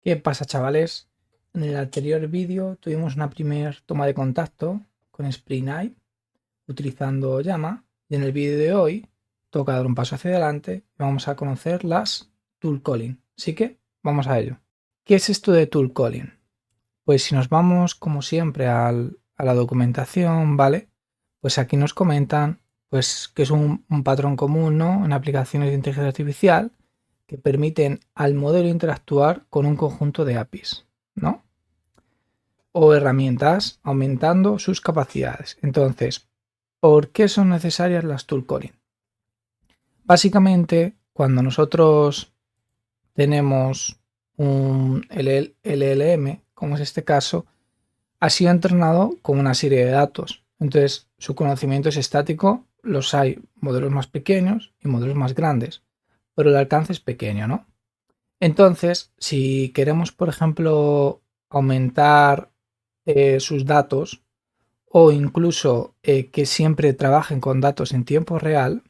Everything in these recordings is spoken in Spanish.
¿Qué pasa, chavales? En el anterior vídeo tuvimos una primera toma de contacto con Spring Eye utilizando Llama y en el vídeo de hoy toca dar un paso hacia adelante y vamos a conocer las tool calling. Así que vamos a ello. ¿Qué es esto de tool calling? Pues si nos vamos como siempre a la documentación, ¿vale? Pues aquí nos comentan pues que es un patrón común, ¿no? En aplicaciones de inteligencia artificial que permiten al modelo interactuar con un conjunto de APIs, ¿no? O herramientas aumentando sus capacidades. Entonces, ¿por qué son necesarias las tool calling? Básicamente, cuando nosotros tenemos un LLM, como es este caso, ha sido entrenado con una serie de datos. Entonces, su conocimiento es estático, los hay modelos más pequeños y modelos más grandes, pero el alcance es pequeño, ¿no? Entonces, si queremos, por ejemplo, aumentar sus datos o incluso que siempre trabajen con datos en tiempo real,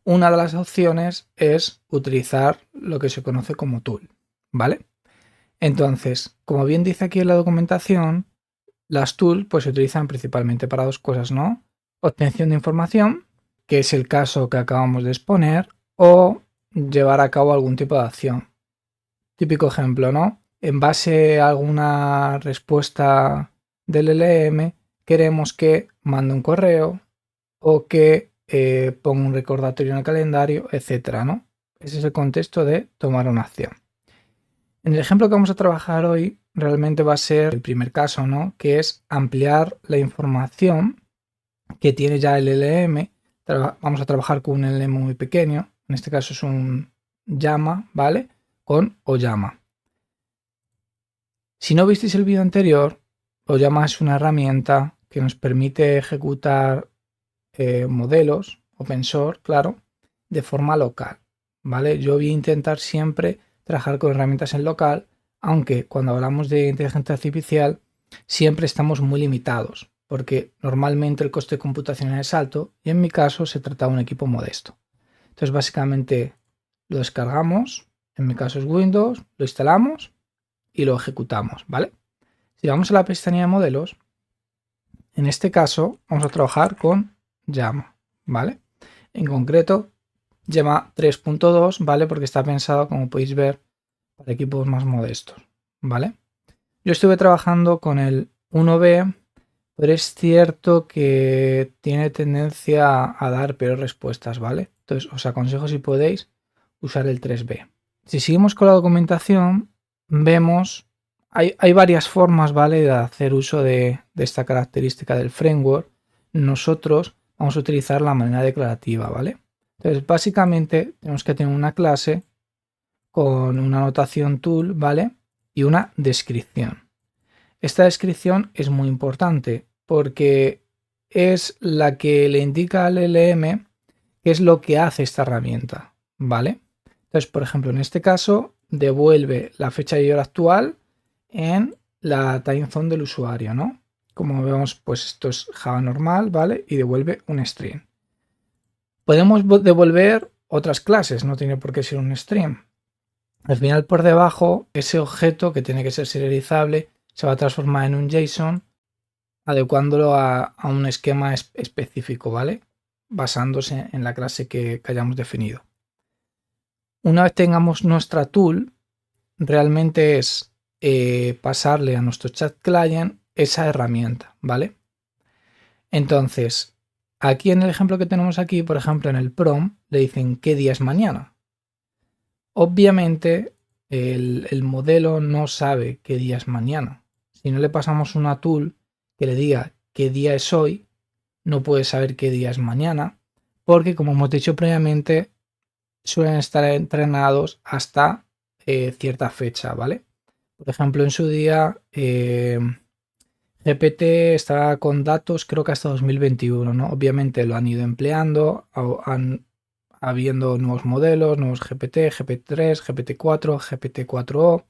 una de las opciones es utilizar lo que se conoce como tool, ¿vale? Entonces, como bien dice aquí en la documentación, las tools pues, se utilizan principalmente para dos cosas, ¿no? Obtención de información, que es el caso que acabamos de exponer, o llevar a cabo algún tipo de acción. Típico ejemplo, ¿no? En base a alguna respuesta del LM, queremos que mande un correo o que ponga un recordatorio en el calendario, etcétera, ¿no? Ese es el contexto de tomar una acción. En el ejemplo que vamos a trabajar hoy, realmente va a ser el primer caso, ¿no? Que es ampliar la información que tiene ya el LM. Vamos a trabajar con un LM muy pequeño, en este caso es un llama, ¿vale? Con Oyama. Si no visteis el vídeo anterior, Oyama es una herramienta que nos permite ejecutar modelos open source, claro, de forma local, ¿vale? Yo voy a intentar siempre trabajar con herramientas en local, aunque cuando hablamos de inteligencia artificial siempre estamos muy limitados, porque normalmente el coste de computación es alto y en mi caso se trata de un equipo modesto. Entonces básicamente lo descargamos, en mi caso es Windows, lo instalamos y lo ejecutamos, ¿vale? Si vamos a la pestaña de modelos, en este caso vamos a trabajar con Llama, ¿vale? En concreto, Llama 3.2, ¿vale? Porque está pensado, como podéis ver, para equipos más modestos, ¿vale? Yo estuve trabajando con el 1B, pero es cierto que tiene tendencia a dar peores respuestas, ¿vale? Entonces os aconsejo, si podéis, usar el 3B. Si seguimos con la documentación, vemos, hay varias formas, ¿vale? De hacer uso de esta característica del framework. Nosotros vamos a utilizar la manera declarativa, ¿vale? Entonces, básicamente, tenemos que tener una clase con una notación tool, ¿vale? Y una descripción. Esta descripción es muy importante porque es la que le indica al LM qué es lo que hace esta herramienta, ¿vale? Entonces, por ejemplo, en este caso, devuelve la fecha y hora actual en la time zone del usuario, ¿no? Como vemos, pues esto es Java normal, ¿vale? Y devuelve un string. Podemos devolver otras clases, no tiene por qué ser un string. Al final, por debajo, ese objeto que tiene que ser serializable se va a transformar en un JSON adecuándolo a un esquema específico, ¿vale? Basándose en la clase que hayamos definido. Una vez tengamos nuestra tool, realmente es pasarle a nuestro chat client esa herramienta, ¿vale? Entonces, aquí en el ejemplo que tenemos aquí, por ejemplo, en el prompt, le dicen qué día es mañana. Obviamente, el modelo no sabe qué día es mañana. Si no le pasamos una tool que le diga qué día es hoy, no puede saber qué día es mañana, porque como hemos dicho previamente, suelen estar entrenados hasta cierta fecha, ¿vale? Por ejemplo, en su día GPT estará con datos creo que hasta 2021, ¿no? Obviamente lo han ido empleando, habiendo nuevos modelos, nuevos GPT, GPT-3, GPT-4, GPT-4o,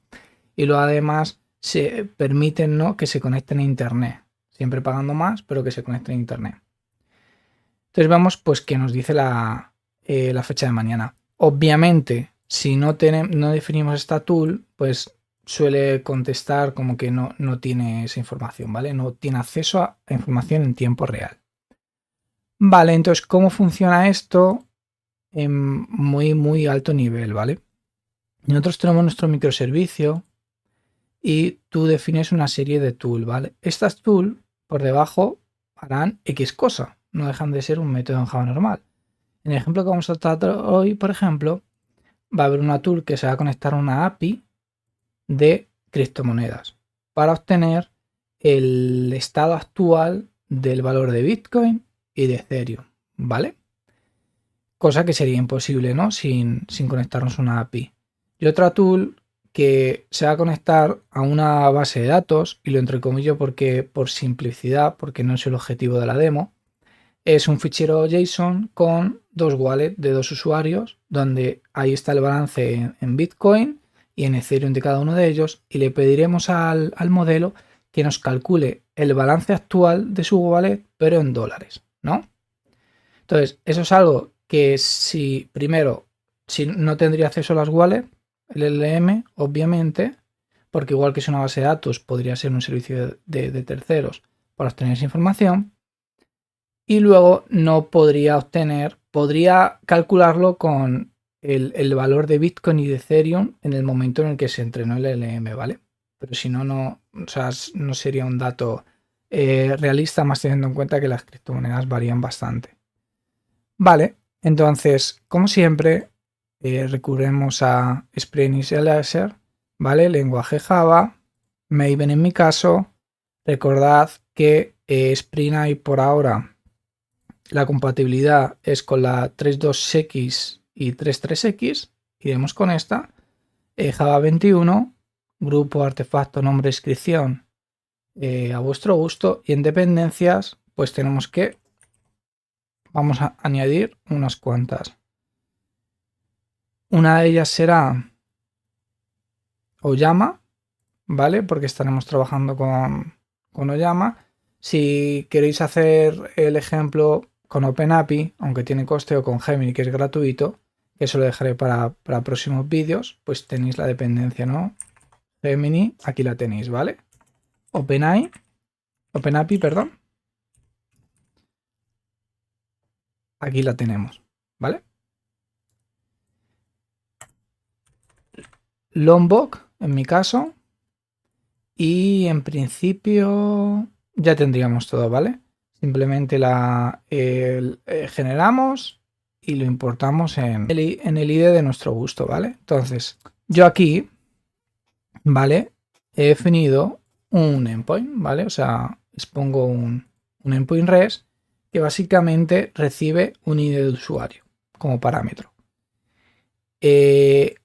y luego además se permiten, ¿no?, que se conecten a internet, siempre pagando más, pero que se conecten a internet. Entonces vemos pues que nos dice la fecha de mañana. Obviamente, si no definimos esta tool, pues suele contestar como que no tiene esa información, ¿vale? No tiene acceso a información en tiempo real. Vale, entonces, ¿cómo funciona esto en muy alto nivel, ¿vale? Nosotros tenemos nuestro microservicio y tú defines una serie de tools, ¿vale? Estas tools por debajo harán X cosa, no dejan de ser un método en Java normal. En el ejemplo que vamos a tratar hoy, por ejemplo, va a haber una tool que se va a conectar a una API de criptomonedas para obtener el estado actual del valor de Bitcoin y de Ethereum, ¿vale? Cosa que sería imposible, ¿no? Sin conectarnos a una API. Y otra tool que se va a conectar a una base de datos, y lo entrecomillo porque por simplicidad, porque no es el objetivo de la demo, es un fichero JSON con dos wallets de dos usuarios, donde ahí está el balance en Bitcoin y en Ethereum de cada uno de ellos, y le pediremos al modelo que nos calcule el balance actual de su wallet, pero en dólares, ¿no? Entonces, eso es algo que si no tendría acceso a las wallets, el LLM, obviamente, porque igual que es una base de datos, podría ser un servicio de terceros para obtener esa información, y luego no podría calcularlo con el valor de Bitcoin y de Ethereum en el momento en el que se entrenó el LLM, ¿vale? Pero si no, o sea, no sería un dato realista, más teniendo en cuenta que las criptomonedas varían bastante. Vale, entonces, como siempre, recurremos a Spring Initializer, ¿vale? Lenguaje Java, Maven en mi caso. Recordad que Spring hay por ahora, la compatibilidad es con la 3.2x y 3.3x, iremos con esta. Java 21, grupo, artefacto, nombre, descripción, a vuestro gusto. Y en dependencias, pues tenemos que vamos a añadir unas cuantas. Una de ellas será Oyama, ¿vale? Porque estaremos trabajando con Oyama. Si queréis hacer el ejemplo con OpenAPI, aunque tiene coste, o con Gemini, que es gratuito, que eso lo dejaré para próximos vídeos, pues tenéis la dependencia, ¿no? Gemini, aquí la tenéis, ¿vale? OpenAPI, perdón. Aquí la tenemos, ¿vale? Lombok, en mi caso. Y en principio ya tendríamos todo, ¿vale? Simplemente generamos y lo importamos en el IDE de nuestro gusto, ¿vale? Entonces, yo aquí, ¿vale? He definido un endpoint, ¿vale? O sea, les pongo un endpoint REST que básicamente recibe un ID de usuario como parámetro.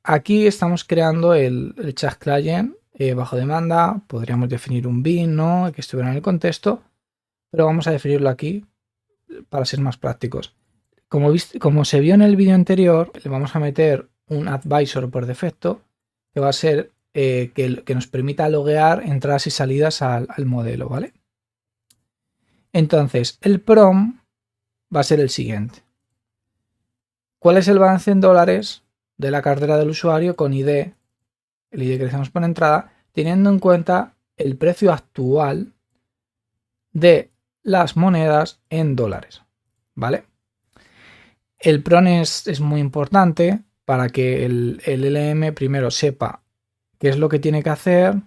Aquí estamos creando el chat client bajo demanda. Podríamos definir un bin, ¿no? Que estuviera en el contexto, pero vamos a definirlo aquí para ser más prácticos. Como se vio en el vídeo anterior, le vamos a meter un advisor por defecto que va a ser que nos permita loguear entradas y salidas al modelo, ¿vale? Entonces, el prompt va a ser el siguiente. ¿Cuál es el balance en dólares de la cartera del usuario con ID, el ID que le damos por entrada, teniendo en cuenta el precio actual de las monedas en dólares, ¿vale? El PRON es muy importante para que el LLM primero sepa qué es lo que tiene que hacer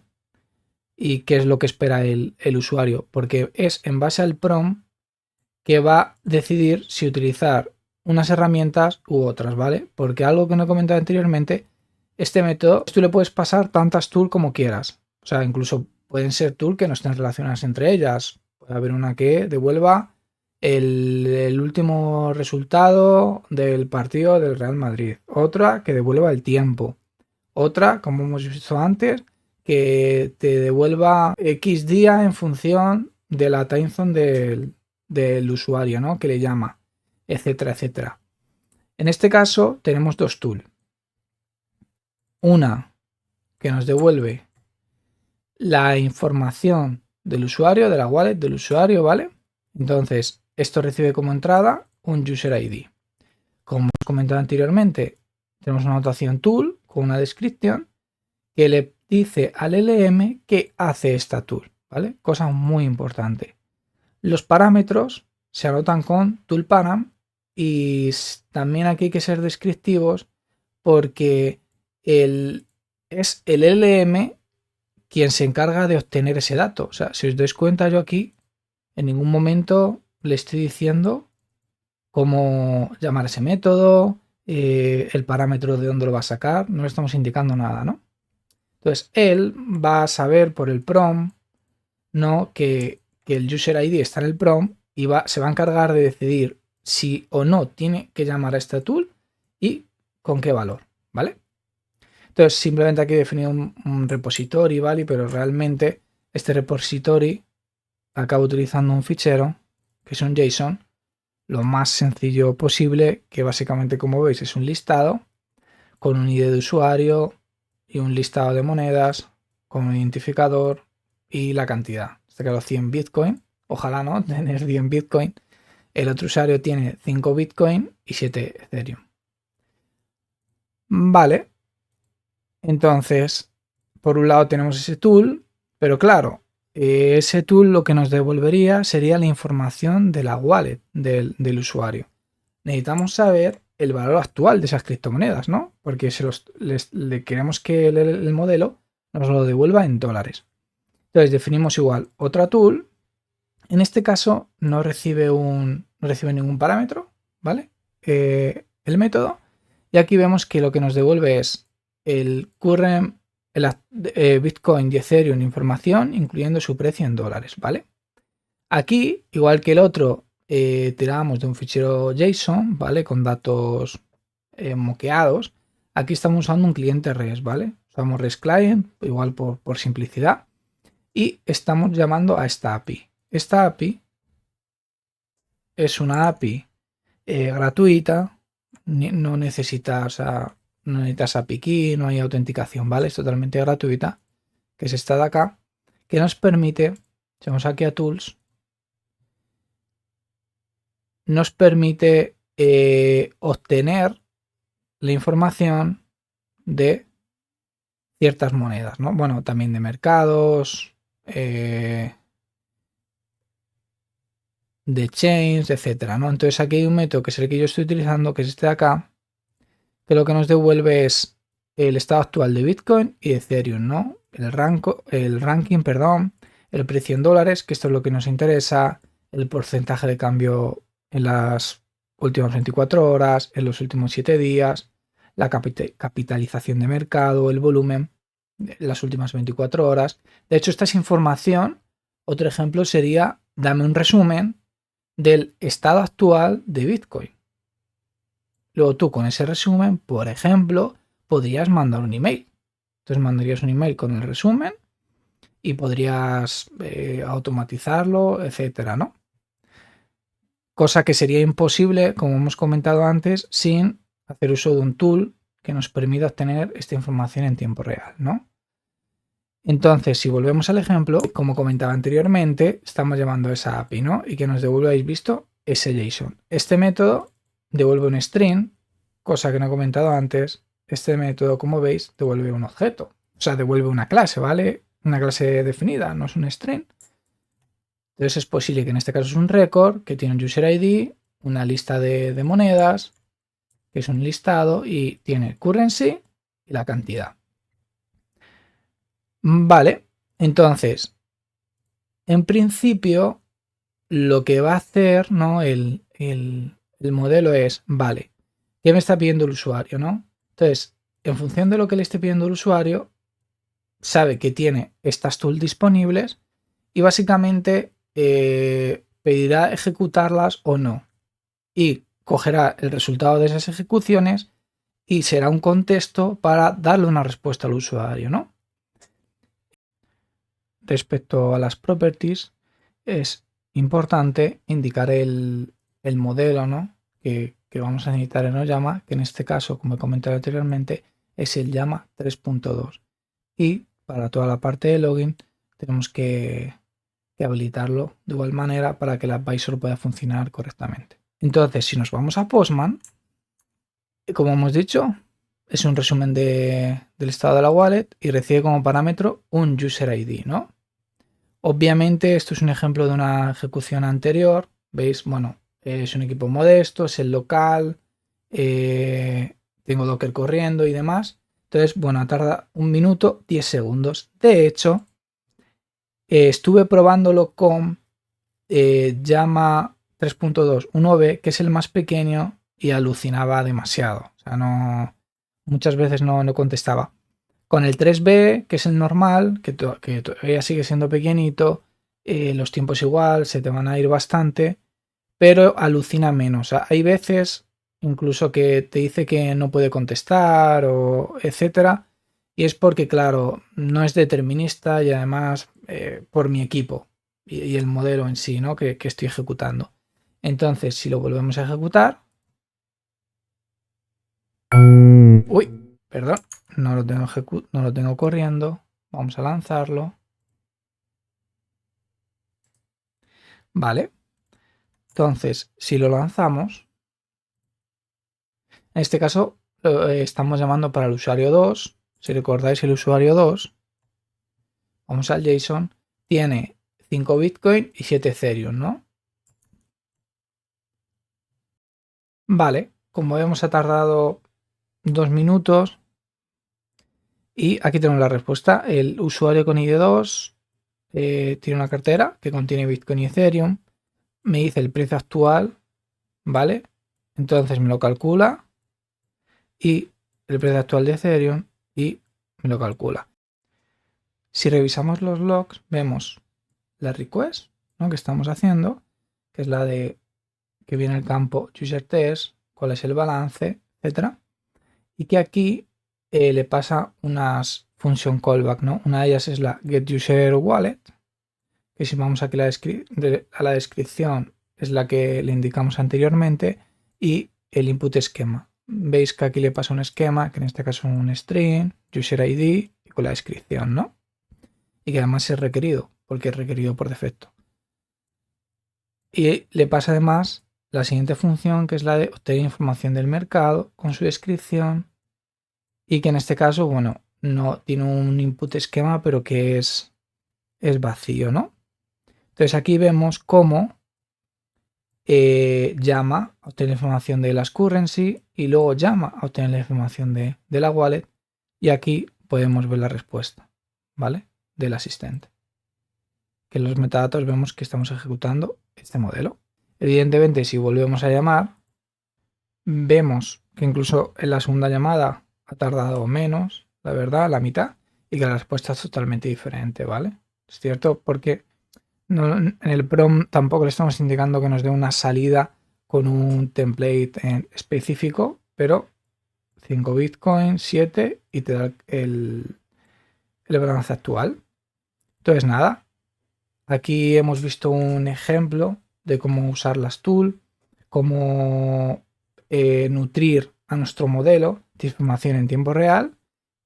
y qué es lo que espera el usuario, porque es en base al PROM que va a decidir si utilizar unas herramientas u otras, ¿vale? Porque algo que no he comentado anteriormente, este método, tú le puedes pasar tantas tools como quieras. O sea, incluso pueden ser tools que no estén relacionadas entre ellas. Puede haber una que devuelva el último resultado del partido del Real Madrid. Otra que devuelva el tiempo. Otra, como hemos visto antes, que te devuelva X día en función de la time zone del usuario, ¿no? Que le llama, etcétera, etcétera. En este caso tenemos dos tools. Una que nos devuelve la información del usuario, de la wallet del usuario, ¿vale? Entonces, esto recibe como entrada un user ID. Como hemos comentado anteriormente, tenemos una notación tool con una descripción que le dice al LM qué hace esta tool, ¿vale? Cosa muy importante. Los parámetros se anotan con toolparam y también aquí hay que ser descriptivos porque es el LM quien se encarga de obtener ese dato. O sea, si os dais cuenta, yo aquí en ningún momento le estoy diciendo cómo llamar ese método, el parámetro de dónde lo va a sacar, no le estamos indicando nada, ¿no? Entonces, él va a saber por el prompt, ¿no? que el user ID está en el prompt y se va a encargar de decidir si o no tiene que llamar a esta tool y con qué valor, ¿vale? Entonces, simplemente aquí he definido un repository, ¿vale? Pero realmente este repository acaba utilizando un fichero que es un JSON lo más sencillo posible, que básicamente, como veis, es un listado con un ID de usuario y un listado de monedas con un identificador y la cantidad. En este caso 100 Bitcoin. Ojalá no tener 100 Bitcoin. El otro usuario tiene 5 Bitcoin y 7 Ethereum. Vale. Entonces, por un lado tenemos ese tool, pero claro, ese tool lo que nos devolvería sería la información de la wallet del usuario. Necesitamos saber el valor actual de esas criptomonedas, ¿no? Porque le queremos que el modelo nos lo devuelva en dólares. Entonces definimos igual otra tool. En este caso no recibe ningún parámetro, ¿vale? El método. Y aquí vemos que lo que nos devuelve es el current, Bitcoin y Ethereum información, incluyendo su precio en dólares, ¿vale? Aquí, igual que el otro, tirábamos de un fichero JSON, ¿vale? Con datos moqueados. Aquí estamos usando un cliente REST, ¿vale? Usamos REST Client, igual por simplicidad. Y estamos llamando a esta API. Esta API es una API gratuita, no necesitas API key, no hay autenticación, ¿vale? Es totalmente gratuita, que es esta de acá, que nos permite, si vamos aquí a Tools, nos permite obtener la información de ciertas monedas, ¿no? Bueno, también de mercados, de chains, etcétera, ¿no? Entonces aquí hay un método que es el que yo estoy utilizando, que es este de acá, que lo que nos devuelve es el estado actual de Bitcoin y Ethereum, ¿no? El ranking, perdón, el precio en dólares, que esto es lo que nos interesa, el porcentaje de cambio en las últimas 24 horas, en los últimos 7 días, la capitalización de mercado, el volumen, las últimas 24 horas. De hecho, esta es información. Otro ejemplo sería, dame un resumen del estado actual de Bitcoin. Luego tú con ese resumen, por ejemplo, podrías mandar un email. Entonces mandarías un email con el resumen y podrías automatizarlo, etcétera, ¿no? Cosa que sería imposible, como hemos comentado antes, sin hacer uso de un tool que nos permita obtener esta información en tiempo real, ¿no? Entonces, si volvemos al ejemplo, como comentaba anteriormente, estamos llamando a esa API, ¿no? Y que nos devuelve, habéis visto, ese JSON. Este método devuelve un string, cosa que no he comentado antes. Este método, como veis, devuelve un objeto. O sea, devuelve una clase, ¿vale? Una clase definida, no es un string. Entonces es posible que en este caso es un record, que tiene un user ID, una lista de monedas, que es un listado, y tiene currency y la cantidad. Vale, entonces, en principio, lo que va a hacer, ¿no? El modelo es, vale, ¿qué me está pidiendo el usuario, no? Entonces, en función de lo que le esté pidiendo el usuario, sabe que tiene estas tools disponibles y básicamente pedirá ejecutarlas o no. Y cogerá el resultado de esas ejecuciones y será un contexto para darle una respuesta al usuario, ¿no? Respecto a las properties, es importante indicar el modelo, ¿no? que vamos a necesitar en OJama, que en este caso, como he comentado anteriormente, es el llama 3.2. Y para toda la parte de login tenemos que habilitarlo de igual manera para que el advisor pueda funcionar correctamente. Entonces, si nos vamos a Postman, como hemos dicho, es un resumen del estado de la wallet y recibe como parámetro un user ID, ¿no? Obviamente esto es un ejemplo de una ejecución anterior. ¿Veis? Bueno, es un equipo modesto, es el local, tengo Docker corriendo y demás. Entonces, bueno, tarda 1 minuto 10 segundos. De hecho, estuve probándolo con Llama 3.2 1B, que es el más pequeño, y alucinaba demasiado. O sea, no, muchas veces no contestaba. Con el 3B, que es el normal, que todavía sigue siendo pequeñito, los tiempos igual, se te van a ir bastante, pero alucina menos. O sea, hay veces incluso que te dice que no puede contestar o etcétera, y es porque, claro, no es determinista y además por mi equipo y el modelo en sí, ¿no? que estoy ejecutando. Entonces, si lo volvemos a ejecutar, uy, perdón, no lo tengo corriendo. Vamos a lanzarlo. Vale. Entonces, si lo lanzamos, en este caso estamos llamando para el usuario 2. Si recordáis el usuario 2, vamos al JSON, tiene 5 Bitcoin y 7 Ethereum, ¿no? Vale, como vemos ha tardado 2 minutos y aquí tenemos la respuesta. El usuario con ID2 tiene una cartera que contiene Bitcoin y Ethereum, me dice el precio actual, ¿vale? Entonces me lo calcula y el precio actual de Ethereum y me lo calcula. Si revisamos los logs, vemos la request, ¿no? que estamos haciendo, que es la de que viene el campo user test, cuál es el balance, etcétera, y que aquí le pasa unas función callback, ¿no? Una de ellas es la getUserWallet, que si vamos aquí a la descripción es la que le indicamos anteriormente, y el input esquema. Veis que aquí le pasa un esquema, que en este caso es un string, user ID y con la descripción, ¿no? Y que además es requerido, porque es requerido por defecto. Y le pasa además la siguiente función, que es la de obtener información del mercado con su descripción, y que en este caso, bueno, no tiene un input esquema, pero que es vacío, ¿no? Entonces aquí vemos cómo llama a obtener información de las currency y luego llama a obtener la información de la wallet, y aquí podemos ver la respuesta, ¿vale? Del asistente. Que en los metadatos vemos que estamos ejecutando este modelo. Evidentemente, si volvemos a llamar, vemos que incluso en la segunda llamada ha tardado menos, la verdad, la mitad, y que la respuesta es totalmente diferente, ¿vale? Es cierto, porque en el prompt tampoco le estamos indicando que nos dé una salida con un template específico, pero 5 Bitcoin, 7 y te da el balance actual. Entonces nada, aquí hemos visto un ejemplo de cómo usar las tools, cómo nutrir a nuestro modelo de información en tiempo real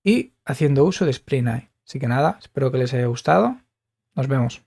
y haciendo uso de Spring AI. Así que nada, espero que les haya gustado. Nos vemos.